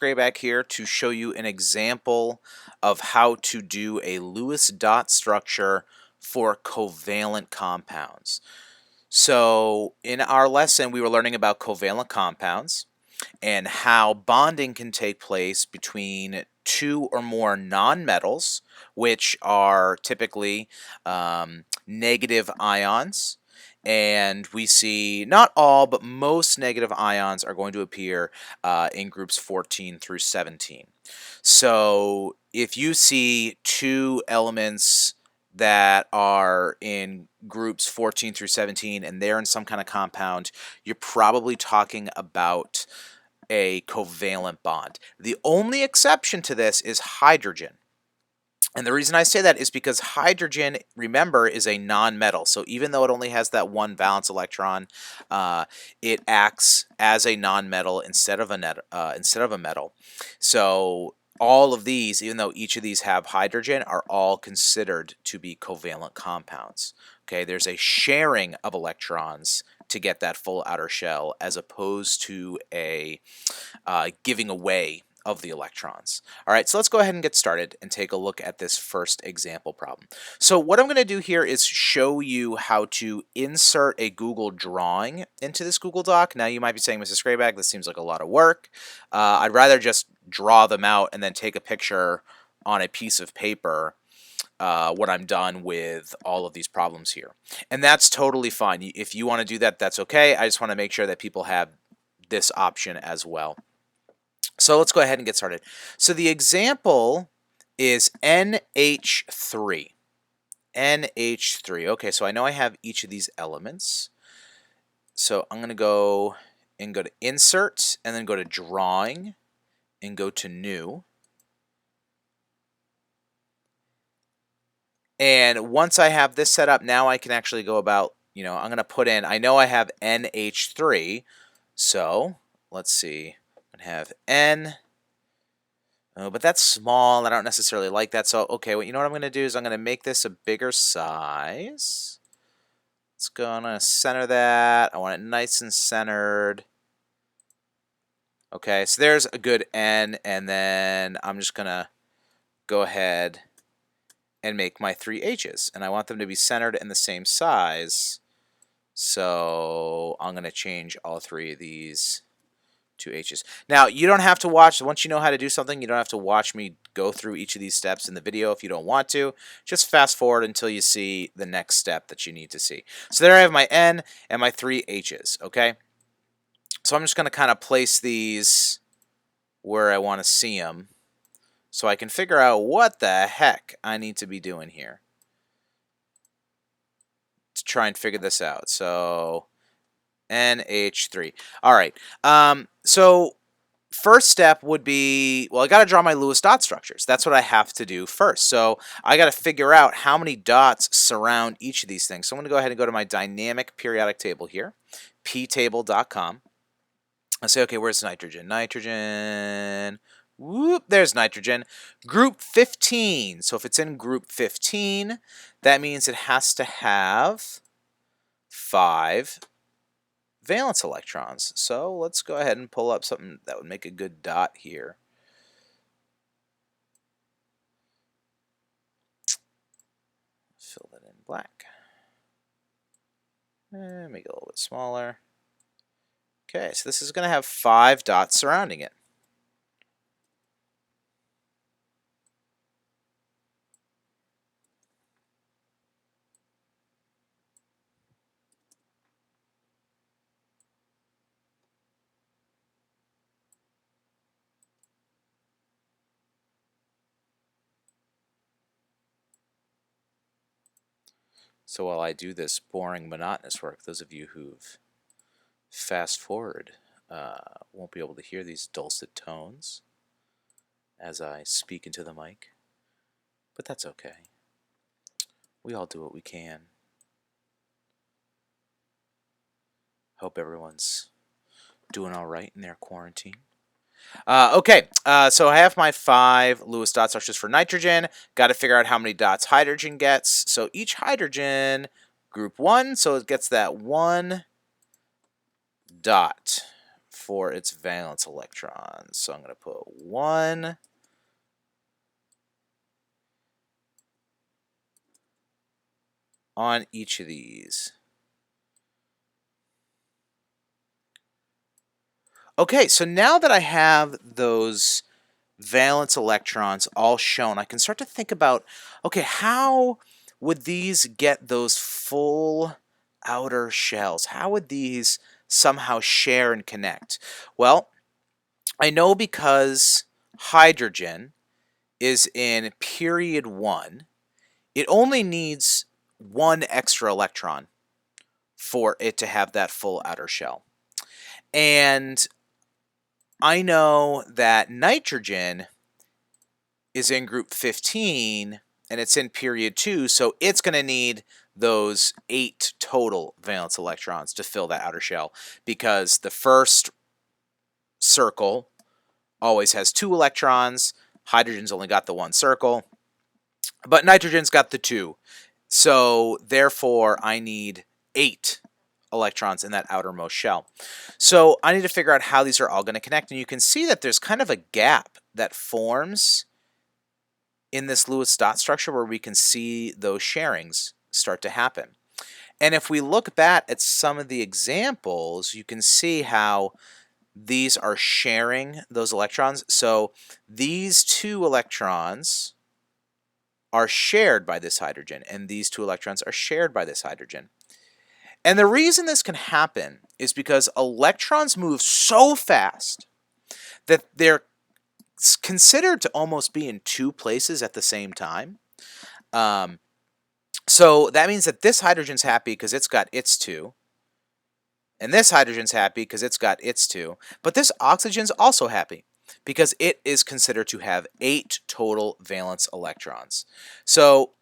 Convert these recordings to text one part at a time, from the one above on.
Grayback here to show you an example of how to do a Lewis dot structure for covalent compounds. So in our lesson, we were learning about covalent compounds and how bonding can take place between two or more nonmetals, which are typically negative ions. And we see not all, but most negative ions are going to appear in groups 14 through 17. So if you see two elements that are in groups 14 through 17 and they're in some kind of compound, you're probably talking about a covalent bond. The only exception to this is hydrogen. And the reason I say that is because hydrogen, remember, is a nonmetal. So even though it only has that one valence electron, it acts as a nonmetal instead of a metal. So all of these, even though each of these have hydrogen, are all considered to be covalent compounds. Okay, there's a sharing of electrons to get that full outer shell, as opposed to a giving away of the electrons. All right, so let's go ahead and get started and take a look at this first example problem. So what I'm going to do here is show you how to insert a Google drawing into this Google Doc. Now you might be saying, Mrs. Grayback, this seems like a lot of work. I'd rather just draw them out and then take a picture on a piece of paper when I'm done with all of these problems here. And that's totally fine. If you want to do that, that's okay. I just want to make sure that people have this option as well. So let's go ahead and get started. So the example is NH3. NH3. Okay, so I know I have each of these elements. So I'm going to go to Insert, and then go to Drawing, and go to New. And once I have this set up, now I can actually go about, I'm going to put in, I know I have NH3, so let's see. Have N, but that's small. I don't necessarily like that. So, okay, well, you know what I'm going to do is I'm going to make this a bigger size. Let's go, I'm going to center that. I want it nice and centered. Okay, so there's a good N, and then I'm just going to go ahead and make my 3 H's. And I want them to be centered in the same size. So I'm going to change all 3 of these 2 H's. Now, you don't have to watch, once you know how to do something, you don't have to watch me go through each of these steps in the video if you don't want to. Just fast forward until you see the next step that you need to see. So there I have my N and my 3 H's, okay? So I'm just going to kind of place these where I want to see them so I can figure out what the heck I need to be doing here to try and figure this out. So NH3. All right. So first step would be, well, I got to draw my Lewis dot structures. That's what I have to do first. So I got to figure out how many dots surround each of these things. So I'm going to go ahead and go to my dynamic periodic table here, ptable.com. I'll say, okay, where's nitrogen? Nitrogen. Whoop, there's nitrogen. Group 15. So if it's in group 15, that means it has to have 5 valence electrons. So let's go ahead and pull up something that would make a good dot here. Fill that in black. And make it a little bit smaller. Okay, so this is going to have 5 dots surrounding it. So while I do this boring, monotonous work, those of you who've fast forward won't be able to hear these dulcet tones as I speak into the mic, but that's okay. We all do what we can. Hope everyone's doing all right in their quarantine. Okay, so I have my 5 Lewis dot structures for nitrogen. Got to figure out how many dots hydrogen gets. So each hydrogen, group 1, so it gets that 1 dot for its valence electrons. So I'm going to put 1 on each of these. Okay, so now that I have those valence electrons all shown, I can start to think about, okay, how would these get those full outer shells? How would these somehow share and connect? Well, I know because hydrogen is in period 1, it only needs 1 extra electron for it to have that full outer shell. And I know that nitrogen is in group 15 and it's in period 2, so it's going to need those 8 total valence electrons to fill that outer shell, because the first circle always has 2 electrons, hydrogen's only got the 1 circle, but nitrogen's got the 2. So therefore I need 8 electrons in that outermost shell. So I need to figure out how these are all going to connect, and you can see that there's kind of a gap that forms in this Lewis dot structure where we can see those sharings start to happen. And if we look back at some of the examples, you can see how these are sharing those electrons. So these 2 electrons are shared by this hydrogen, and these 2 electrons are shared by this hydrogen. And the reason this can happen is because electrons move so fast that they're considered to almost be in 2 places at the same time. So that means that this hydrogen's happy because it's got its 2, and this hydrogen's happy because it's got its 2, but this oxygen's also happy because it is considered to have 8 total valence electrons. So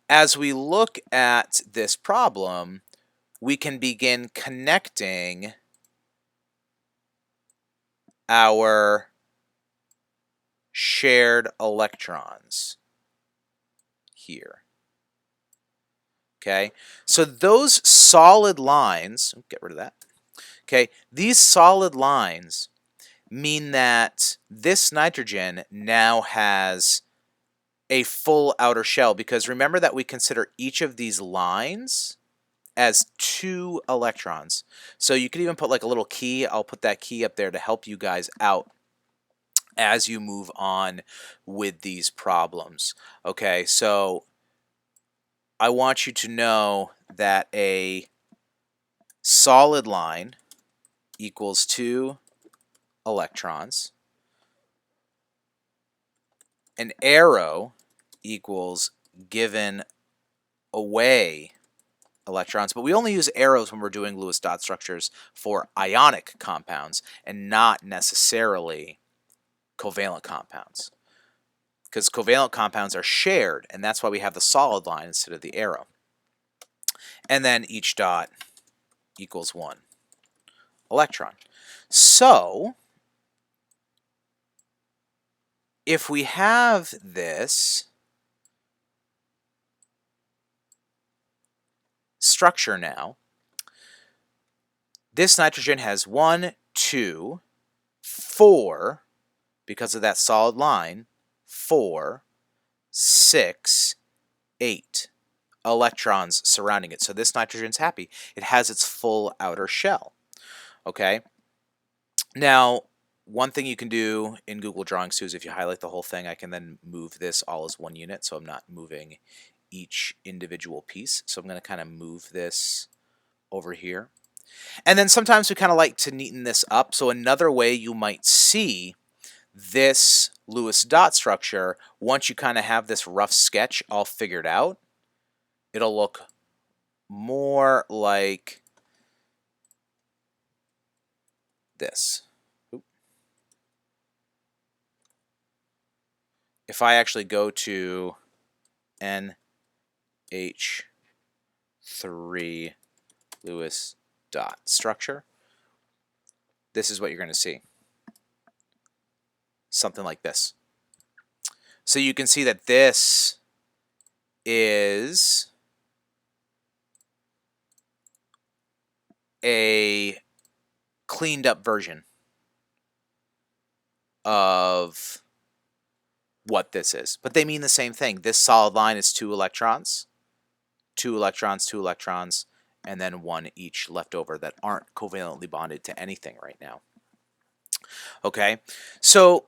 as we look at this problem, we can begin connecting our shared electrons here. Okay, so those solid lines, get rid of that. Okay, these solid lines mean that this nitrogen now has a full outer shell, because remember that we consider each of these lines as 2 electrons. So you could even put like a little key. I'll put that key up there to help you guys out as you move on with these problems. Okay, so I want you to know that a solid line equals 2 electrons. An arrow equals given away electrons, but we only use arrows when we're doing Lewis dot structures for ionic compounds and not necessarily covalent compounds, because covalent compounds are shared, and that's why we have the solid line instead of the arrow. And then each dot equals 1 electron. So if we have this structure now, this nitrogen has 1, 2, 4, because of that solid line, 4, 6, 8 electrons surrounding it. So this nitrogen's happy. It has its full outer shell. Okay? Now, one thing you can do in Google Drawings too is if you highlight the whole thing, I can then move this all as one unit, so I'm not moving each individual piece. So I'm going to kind of move this over here. And then sometimes we kind of like to neaten this up. So another way you might see this Lewis dot structure, once you kind of have this rough sketch all figured out, it'll look more like this. If I actually go to NH3 Lewis dot structure, this is what you're going to see. Something like this. So you can see that this is a cleaned up version of what this is, but they mean the same thing. This solid line is 2 electrons, 2 electrons, 2 electrons, and then 1 each left over that aren't covalently bonded to anything right now. Okay, so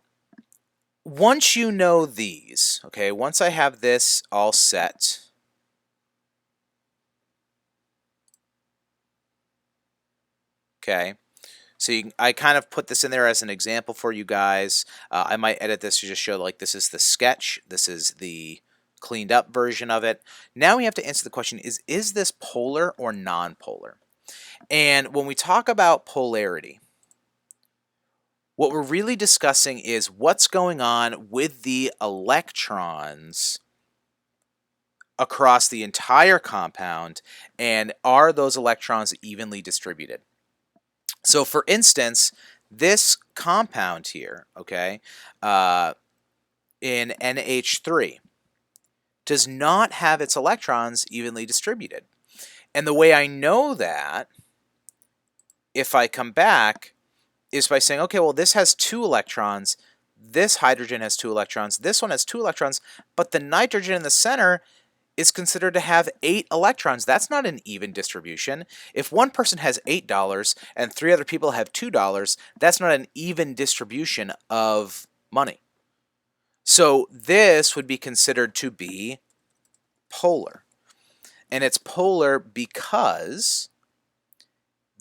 once you know these, okay, once I have this all set, okay, so I kind of put this in there as an example for you guys. I might edit this to just show like this is the sketch, this is the cleaned up version of it. Now we have to answer the question is this polar or non-polar? And when we talk about polarity, what we're really discussing is what's going on with the electrons across the entire compound, and are those electrons evenly distributed? So for instance, this compound here, okay, in NH3, does not have its electrons evenly distributed. And the way I know that, if I come back, is by saying, okay, well, this has 2 electrons, this hydrogen has 2 electrons, this one has 2 electrons, but the nitrogen in the center is considered to have 8 electrons. That's not an even distribution. If one person has $8 and 3 other people have $2, that's not an even distribution of money. So this would be considered to be polar. And it's polar because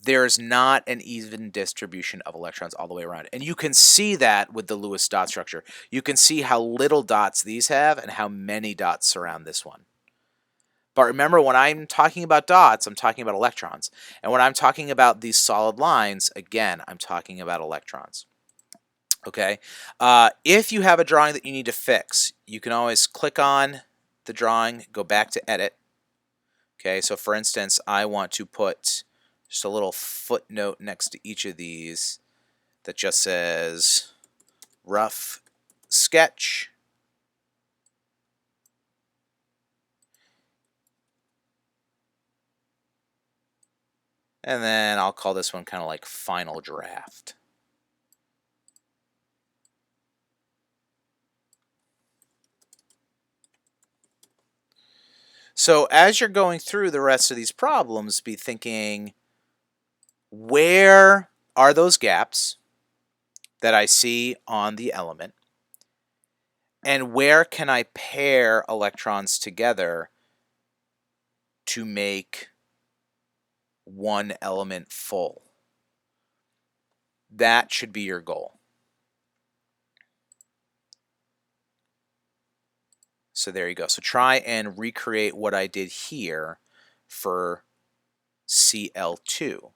there's not an even distribution of electrons all the way around. And you can see that with the Lewis dot structure. You can see how little dots these have and how many dots surround this one. But remember, when I'm talking about dots, I'm talking about electrons. And when I'm talking about these solid lines, again, I'm talking about electrons. Okay? If you have a drawing that you need to fix, you can always click on the drawing, go back to edit. Okay, so for instance, I want to put just a little footnote next to each of these that just says rough sketch. And then I'll call this one kind of like final draft. So as you're going through the rest of these problems, be thinking, where are those gaps that I see on the element? And where can I pair electrons together to make one element full? That should be your goal. So there you go. So try and recreate what I did here for Cl2.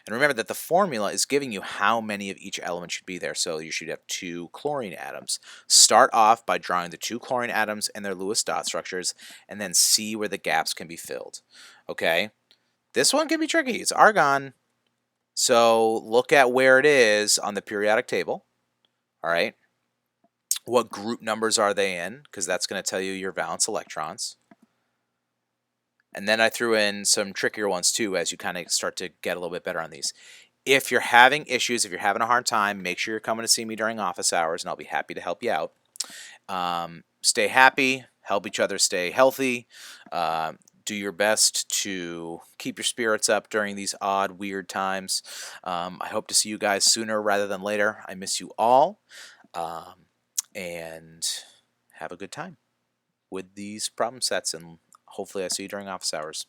And remember that the formula is giving you how many of each element should be there. So you should have 2 chlorine atoms. Start off by drawing the 2 chlorine atoms and their Lewis dot structures, and then see where the gaps can be filled. Okay? This one can be tricky. It's argon. So look at where it is on the periodic table. All right? What group numbers are they in? Because that's going to tell you your valence electrons. And then I threw in some trickier ones too as you kind of start to get a little bit better on these. If you're having issues, if you're having a hard time, make sure you're coming to see me during office hours, and I'll be happy to help you out. Stay happy, help each other stay healthy. Do your best to keep your spirits up during these odd, weird times. I hope to see you guys sooner rather than later. I miss you all. And have a good time with these problem sets, and hopefully I see you during office hours.